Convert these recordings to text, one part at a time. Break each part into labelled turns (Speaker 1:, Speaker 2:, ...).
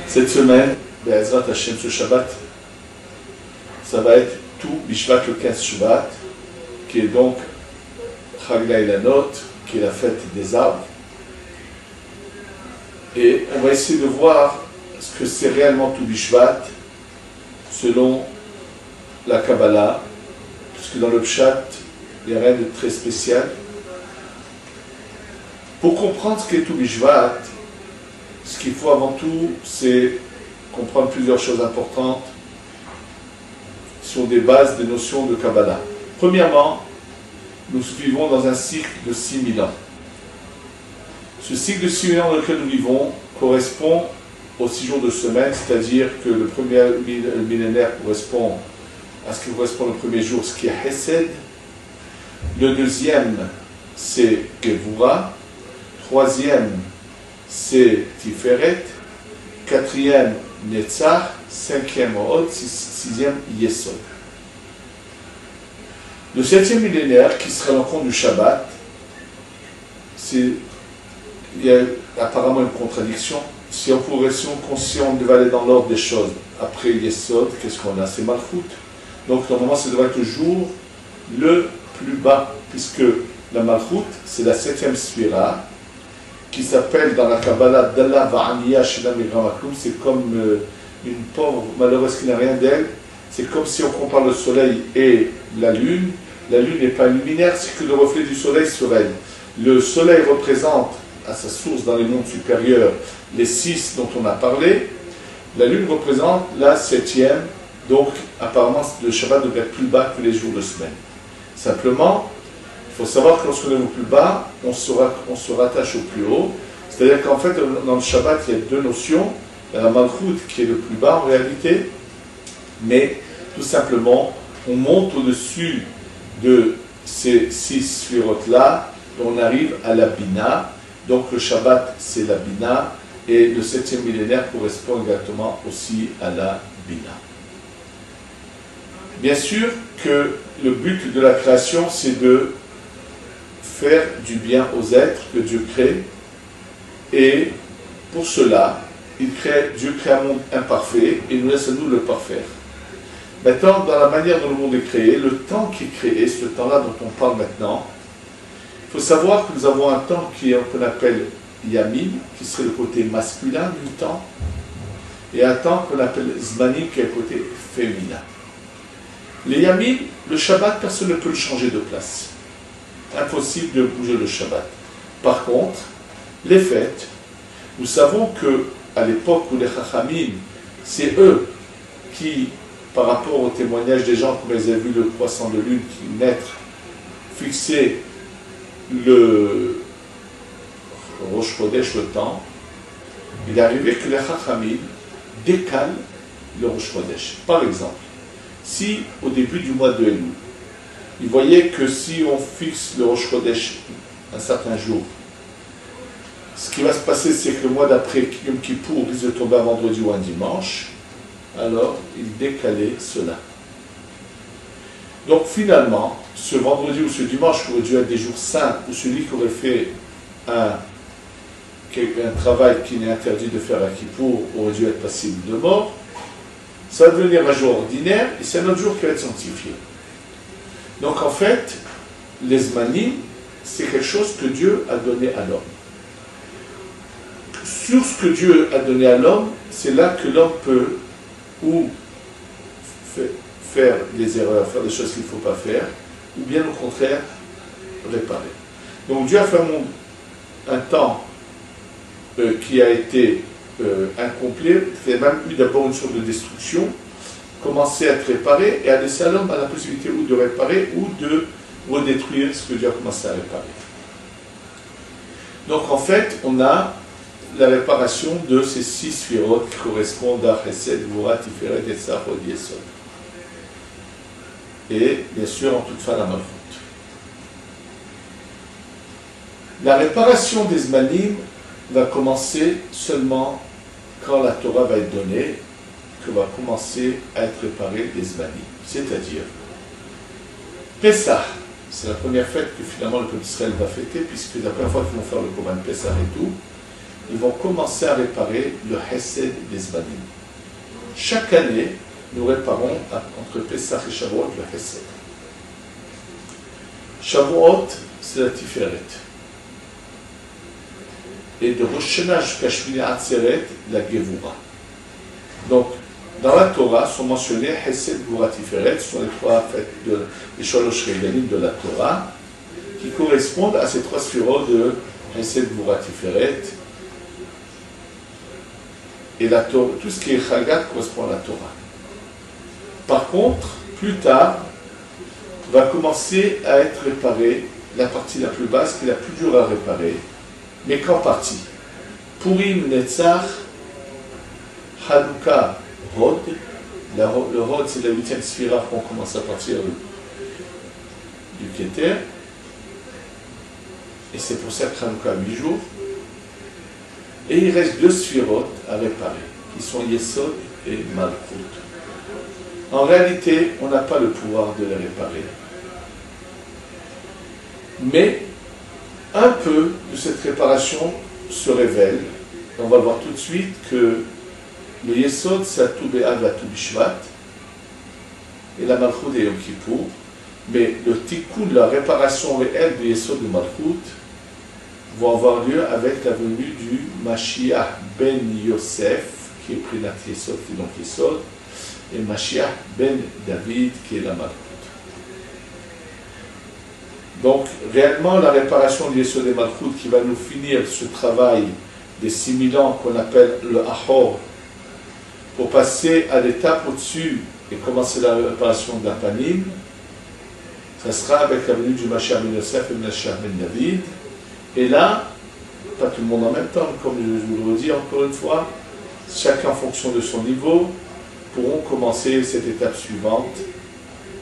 Speaker 1: Cette semaine, Be'ezrat Hashem, ce Shabbat, ça va être tout Bishvat le 15 Shabbat, qui est donc Chag Lailanot, qui est la fête des arbres. Et on va essayer de voir ce que c'est réellement tout Bishvat, selon la Kabbalah, puisque dans le Pshat, il n'y a rien de très spécial. Pour comprendre ce qu'est tout Bishvat, ce qu'il faut avant tout, c'est comprendre plusieurs choses importantes sur des bases, des notions de Kabbalah. Premièrement, nous vivons dans un cycle de 6000 ans. Ce cycle de 6000 ans dans lequel nous vivons correspond aux 6 jours de semaine, c'est-à-dire que le premier millénaire correspond à ce qui correspond le premier jour, ce qui est Hesed. Le deuxième, c'est Gevura. Troisième, c'est Tiferet. Quatrième, Netzach. Cinquième, Od. Sixième, Yesod. Le 7e millénaire, qui sera l'encontre du Shabbat, il y a apparemment une contradiction. Si on devait aller dans l'ordre des choses, après Yesod, qu'est-ce qu'on a? C'est Malchut. Donc normalement, ça devrait être le jour le plus bas, puisque la Malchut, c'est la 7e sphira, qui s'appelle dans la Kabbalah Dalla Va'aniya Shela Migramaklum. C'est comme une pauvre malheureuse qui n'a rien d'elle. C'est comme si on compare le soleil et la lune. La lune n'est pas luminaire, c'est que le reflet du soleil sur elle. Le soleil représente à sa source dans les mondes supérieurs les 6 dont on a parlé. La lune représente la 7e, donc apparemment le Shabbat devrait être plus bas que les jours de semaine. Simplement, il faut savoir que lorsqu'on est au plus bas, on se rattache au plus haut. C'est-à-dire qu'en fait, dans le Shabbat, il y a deux notions. Il y a la Malchut qui est le plus bas en réalité, mais tout simplement, on monte au-dessus de ces 6 sphirotes-là, on arrive à la Bina. Donc le Shabbat, c'est la Bina, et le 7e millénaire correspond exactement aussi à la Bina. Bien sûr que le but de la création, c'est de faire du bien aux êtres que Dieu crée, et pour cela, Dieu crée un monde imparfait, et nous laisse à nous le parfaire. Maintenant, dans la manière dont le monde est créé, le temps qui est créé, ce temps-là dont on parle maintenant, il faut savoir que nous avons un temps qu'on appelle Yamim, qui serait le côté masculin du temps, et un temps qu'on appelle Zmanim, qui est le côté féminin. Les Yamim, le Shabbat, personne ne peut le changer de place. Impossible de bouger le Shabbat. Par contre, les fêtes, nous savons que à l'époque où les Chachamim, c'est eux qui, par rapport au témoignage des gens, comme ils avaient vu le croissant de lune qui naître, fixaient le Rosh Chodesh, le temps, il est arrivé que les Chachamim décalent le Rosh Chodesh. Par exemple, si au début du mois de Elul, ils voyaient que si on fixe le Rosh Chodesh un certain jour, ce qui va se passer, c'est que le mois d'après, Yom Kippour, risque de tomber un vendredi ou un dimanche, alors ils décalaient cela. Donc finalement, ce vendredi ou ce dimanche qui aurait dû être des jours saints, ou celui qui aurait fait un travail qui n'est interdit de faire à Kippour aurait dû être passible de mort, ça va devenir un jour ordinaire, et c'est un autre jour qui va être sanctifié. Donc en fait, les Zmanim, c'est quelque chose que Dieu a donné à l'homme. Sur ce que Dieu a donné à l'homme, c'est là que l'homme peut ou faire des erreurs, faire des choses qu'il ne faut pas faire, ou bien au contraire, réparer. Donc Dieu a fait un temps qui a été incomplet, il y a même eu d'abord une sorte de destruction, commencé à être réparé, et a laissé à l'homme la possibilité ou de réparer ou de redétruire ce que Dieu a commencé à réparer. Donc en fait, on a la réparation de ces 6 sphirotes qui correspondent à Chesed, Gvura, Tiferet, Netzach, Od, Yesod. Et bien sûr, en toute fin, la Malchut. La réparation des Zmanim va commencer seulement quand la Torah va être donnée, que va commencer à être réparée les Zmanim. C'est-à-dire, Pessah, c'est la première fête que finalement le peuple d'Israël va fêter, puisque c'est la première fois qu'ils vont faire le Korban Pessah et tout. ils vont commencer à réparer le Hesed des Zmanim. Chaque année, nous réparons entre Pesach et Shavuot le Hesed. Shavuot, c'est la Tiferet. Et de Rosh Hashanah jusqu'à Shmini Atzeret, la Gevura. Donc, dans la Torah sont mentionnés Hesed, Gevura, Tiferet, ce sont les trois fêtes des Shalosh Regalim de la Torah, qui correspondent à ces trois sphirotes de Hesed, Gevura, Tiferet. Et la Torah, tout ce qui est Chagat correspond à la Torah. Par contre, plus tard, va commencer à être réparée la partie la plus basse, qui est la plus dure à réparer, mais qu'en partie. Purim, Netzach, Hanouka, Hod. Le Hod, c'est la 8e sphira qu'on commence à partir du Keter. Et c'est pour ça que Hanouka a 8 jours. Et il reste 2 sphirotes à réparer, qui sont Yesod et Malchut. En réalité, on n'a pas le pouvoir de les réparer. Mais un peu de cette réparation se révèle. On va voir tout de suite que le Yesod, c'est Tou B'Av et Tou B'Shvat, et la Malchut est Yom Kippour. Mais le tikkun, la réparation réelle du Yesod de Malchut, vont avoir lieu avec la venue du Mashiach ben Yosef, qui est Prinat Yesod, qui est donc Yesod, et Mashiach ben David, qui est la Malchut. Donc, réellement, la réparation du Yesod et Malchut, qui va nous finir ce travail des 6000 ans qu'on appelle le Ahor, pour passer à l'étape au-dessus et commencer la réparation de la Panim, ça sera avec la venue du Mashiach ben Yosef et Mashiach ben David. Et là, pas tout le monde en même temps, comme je vous le redis encore une fois, chacun en fonction de son niveau, pourront commencer cette étape suivante,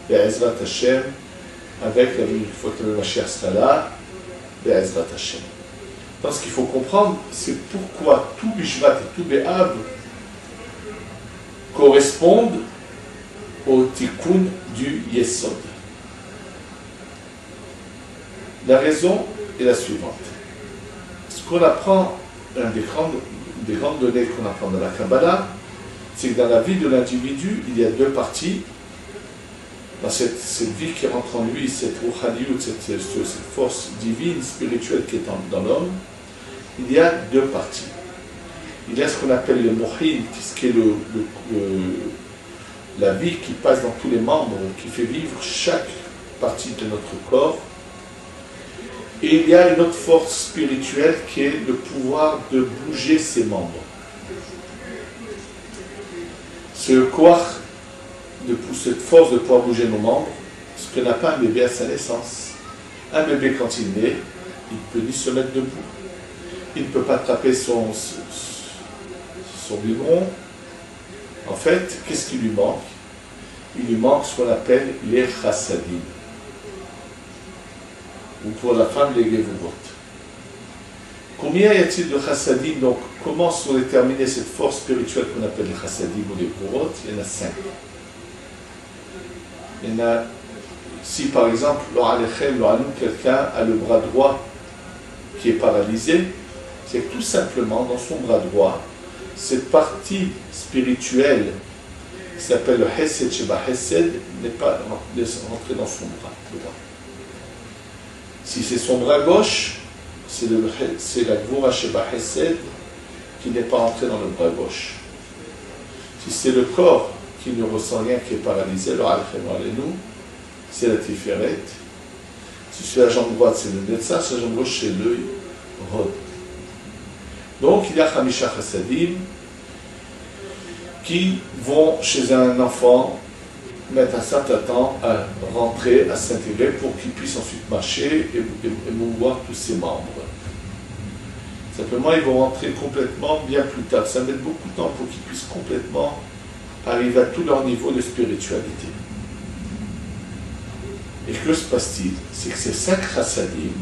Speaker 1: Be'ezrat Hashem, avec la venue du fois que le Mashiach sera là, Be'ezrat Hashem. Donc ce qu'il faut comprendre, c'est pourquoi tout Bishvat et tout Be'av correspondent au tikkun du Yesod. La raison est la suivante. Ce qu'on apprend, des grandes données qu'on apprend dans la Kabbalah, c'est que dans la vie de l'individu, il y a 2 parties. Dans cette vie qui rentre en lui, cette rouhaniyut, cette force divine, spirituelle qui est dans l'homme, il y a 2 parties. Il y a ce qu'on appelle le mohin, ce qui est la vie qui passe dans tous les membres, qui fait vivre chaque partie de notre corps. Et il y a une autre force spirituelle qui est le pouvoir de bouger ses membres. Cette force de pouvoir bouger nos membres, ce que n'a pas un bébé à sa naissance. Un bébé, quand il naît, il ne peut ni se mettre debout, il ne peut pas attraper son biberon. En fait, qu'est-ce qui lui manque? Il lui manque ce qu'on appelle les chassadim. Ou pour la femme, les gevurot. Combien y a-t-il de chassadim? Donc, comment sont déterminées cette force spirituelle qu'on appelle les chassadim ou les gevurot? Il y en a 5. Il y en a, si par exemple, quelqu'un a le bras droit qui est paralysé, c'est que tout simplement, dans son bras droit, cette partie spirituelle qui s'appelle le Hesed Sheba Hesed n'est pas rentrée dans son bras droit. Si c'est son bras gauche, c'est la Gvura Sheba Hesed qui n'est pas rentrée dans le bras gauche. Si c'est le corps qui ne ressent rien, qui est paralysé, alors c'est la Tiferet. Si c'est la jambe droite, c'est le Netzach, si la jambe gauche, c'est le Hod. Donc il y a Hamisha Chassadim qui vont chez un enfant mettre un certain temps à rentrer, à s'intégrer pour qu'il puisse ensuite marcher et mouvoir tous ses membres. Simplement, ils vont rentrer complètement bien plus tard. Ça met beaucoup de temps pour qu'ils puissent complètement arriver à tout leur niveau de spiritualité. Et que se passe-t-il? C'est que ces 5 chassadim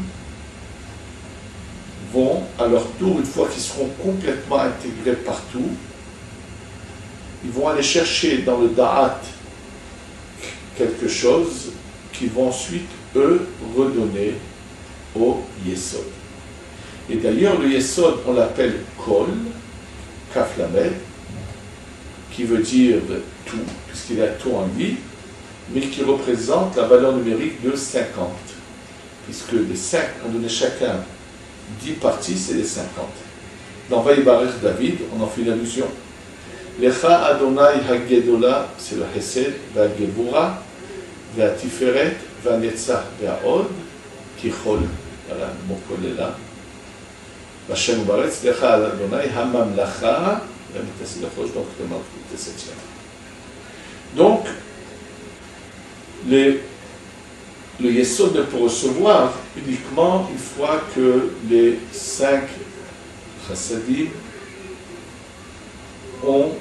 Speaker 1: vont, à leur tour, une fois qu'ils seront complètement intégrés partout, ils vont aller chercher dans le da'at quelque chose qu'ils vont ensuite, eux, redonner au Yesod. Et d'ailleurs, le Yesod, on l'appelle Kol, Kaf Lamed, qui veut dire tout, puisqu'il a tout en lui, mais qui représente la valeur numérique de 50. Puisque les 5 ont donné chacun 10 parties, c'est les 50. Dans Vaïbarech David, on en fait une allusion. Lecha Adonai Hagedola, c'est le Hesed, Vagevura, Vatiferet, Vanetzach, Vaod, Kichol. Voilà, le mot Kol est là. Vachem Baretz, Lecha Adonai Hamamlacha, donc le Malchut est 7e. Donc, le Yesod ne peut recevoir uniquement une fois que les 5 chassadim ont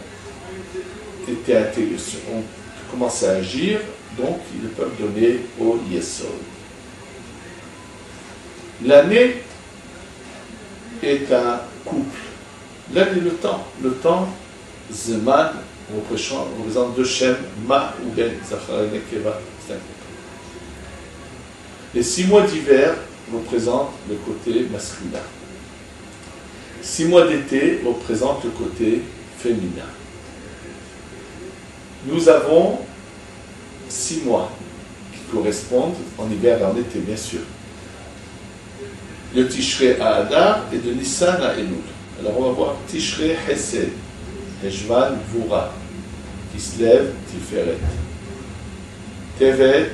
Speaker 1: été intégrés, ont commencé à agir, donc ils peuvent donner au Yesod. L'année est un couple. L'année, le temps, Zeman, représente deux Shem, Ma ou Ben, Zachar et Nekeva, c'est un couple. Les 6 mois d'hiver représentent le côté masculin. 6 mois d'été représentent le côté féminin. Nous avons 6 mois qui correspondent en hiver et en été, bien sûr. Le Tishrei à Adar et de Nissan à Elul. Alors on va voir Tishrei Hesed, Heshvan Vura, Kislev Tiferet, Tevet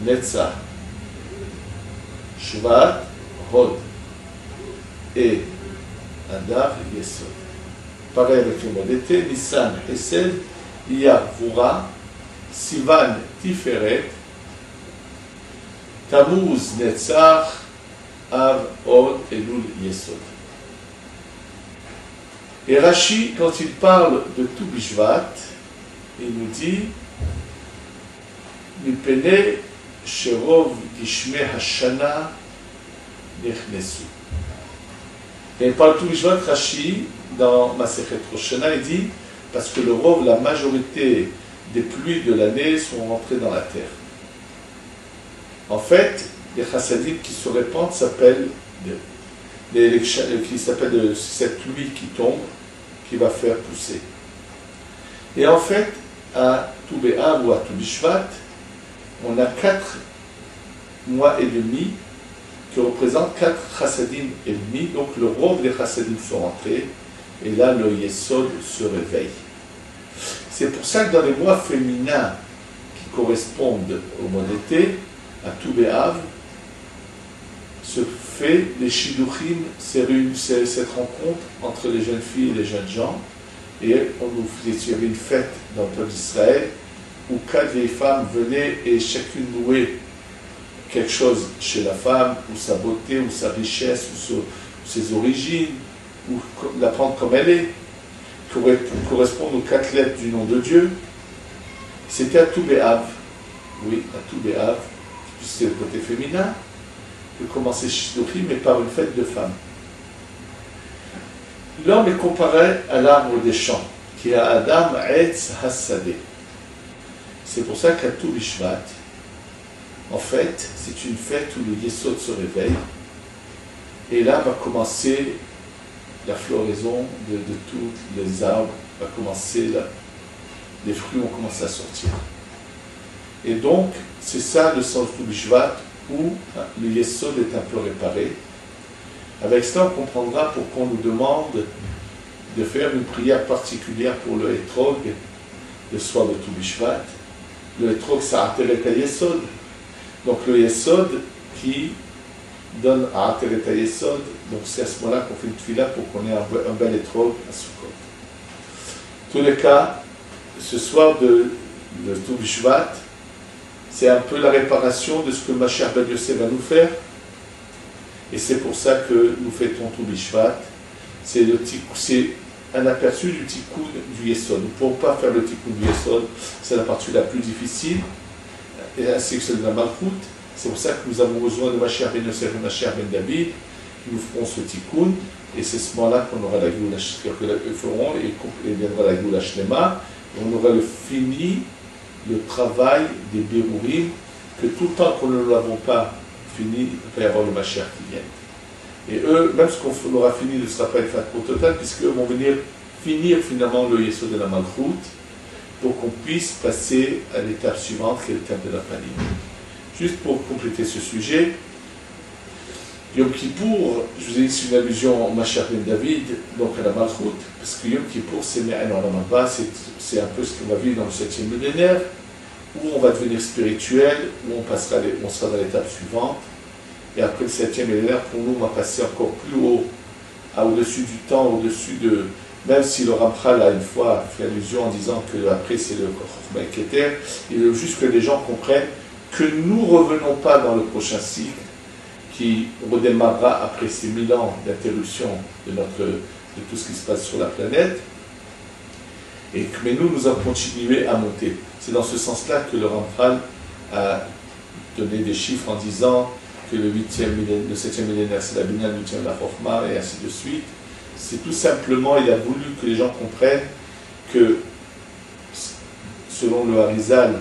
Speaker 1: Netzach, Shvat Hod et Adar Yesod. Pareil avec le mois d'été, Nissan Hesed, Iyar Vura, Sivan Tiferet, Tammuz Netzach, Av Hod Elul Yesod. Et Rashi, quand il parle de Tu Bishvat, il nous dit Mipene Sherov Gishme Hashana Nechnesu. Et il parle de Tu Bishvat, Rashi, dans Masechet Rosh Hashanah, il dit parce que le rov, la majorité des pluies de l'année sont rentrées dans la terre. En fait, les chassadim qui se répandent s'appellent cette pluie qui tombe, qui va faire pousser. Et en fait, à Tu B'Av ou à Tu Bishvat, on a 4 mois et demi qui représentent 4 chassadim et demi. Donc le rov des chassadim sont rentrés, et là le Yesod se réveille. C'est pour ça que dans les mois féminins qui correspondent au mois d'été, à Tu B'Av, se fait les Shidduchim, cette rencontre entre les jeunes filles et les jeunes gens, et on nous faisait une fête dans le peuple d'Israël où 4 vieilles femmes venaient et chacune louait quelque chose chez la femme, ou sa beauté, ou sa richesse, ou ses origines, ou la prendre comme elle est, correspondre aux 4 lettres du nom de Dieu. C'était à Tu B'Av, oui, à Tu B'Av, c'est le côté féminin, de commencer Shidduchim, mais par une fête de femmes. L'homme est comparé à l'arbre des champs, qui est à Adam Etz Hassadeh. C'est pour ça qu'à Tu Bishvat, en fait, c'est une fête où le Yesod se réveille, et là va commencer la floraison de tous les arbres, va commencer, les fruits vont commencer à sortir. Et donc, c'est ça le sens du Bishvat, où le Yesod est un peu réparé. Avec cela, on comprendra pourquoi on nous demande de faire une prière particulière pour le Etrog, le soir de Tu Bishvat. Le Etrog, ça Ateret HaYesod. Donc le Yesod qui donne à Ateret HaYesod, donc c'est à ce moment-là qu'on fait une tefila pour qu'on ait un bel Etrog à Sukkot. En tous les cas, ce soir de Tu Bishvat, c'est un peu la réparation de ce que Mashiach Ben Yosef va nous faire. Et c'est pour ça que nous fêtons Tu Bishvat. C'est un aperçu du tikkun du Yesod. Nous ne pouvons pas faire le tikkun du Yesod, c'est la partie la plus difficile, et ainsi que celle de la Malchut. C'est pour ça que nous avons besoin de Mashiach Ben Yosef et Mashiach Ben David, qui nous feront ce tikkun, et c'est ce moment-là qu'on aura la Géoula, qu'ils feront, et viendra la Géoula Shlema, et on aura fini le travail des Bérourim, que tout le temps qu'on ne l'avons pas fini, il va y avoir le Mashiach qui vient. Et eux, même ce qu'on aura fini ne sera pas une fin de cours totale, puisqu'eux vont venir finir finalement le Yesod de la Malchut, pour qu'on puisse passer à l'étape suivante, qui est l'étape de la Panim. Juste pour compléter ce sujet, Yom Kippour, je vous ai dit, c'est une allusion au Mashiach ben David, donc à la Malchut, parce que Yom Kippour, c'est Me'en Olam Haba, c'est un peu ce qu'on va vivre dans le 7e millénaire, où on va devenir spirituel, où on sera dans l'étape suivante, et après le 7e millénaire, pour nous, on va passer encore plus haut, au-dessus du temps, au-dessus de... Même si le Ramchal a une fois fait allusion en disant que après c'est le Chochma Keter, il veut juste que les gens comprennent que nous ne revenons pas dans le prochain cycle, qui redémarrera après ces 1000 ans d'interruption de tout ce qui se passe sur la planète, mais nous avons continué à monter. C'est dans ce sens-là que le Ramchal a donné des chiffres en disant que le 7e millénaire c'est la Bina, le 8e la Chochma, et ainsi de suite. C'est tout simplement, il a voulu que les gens comprennent que, selon le Harizal,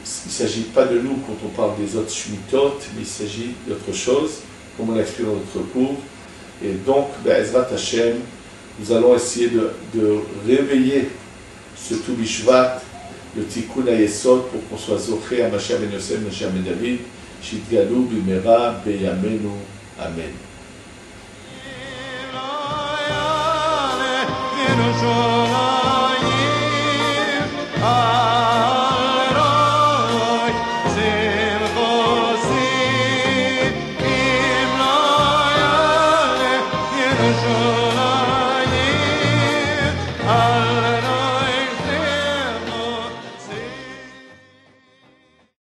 Speaker 1: il ne s'agit pas de nous quand on parle des autres Shmitot, mais il s'agit d'autre chose, comme on l'a expliqué dans notre cours. Et donc, Be'ezrat Hashem, nous allons essayer de réveiller ce Tu Bishvat, le Tikkun HaYesod, pour qu'on soit Zoché à Mashiach ben Yosef, Mashiach ben David, Shitgalu Bimera Beyamenu. Amen.
Speaker 2: Ah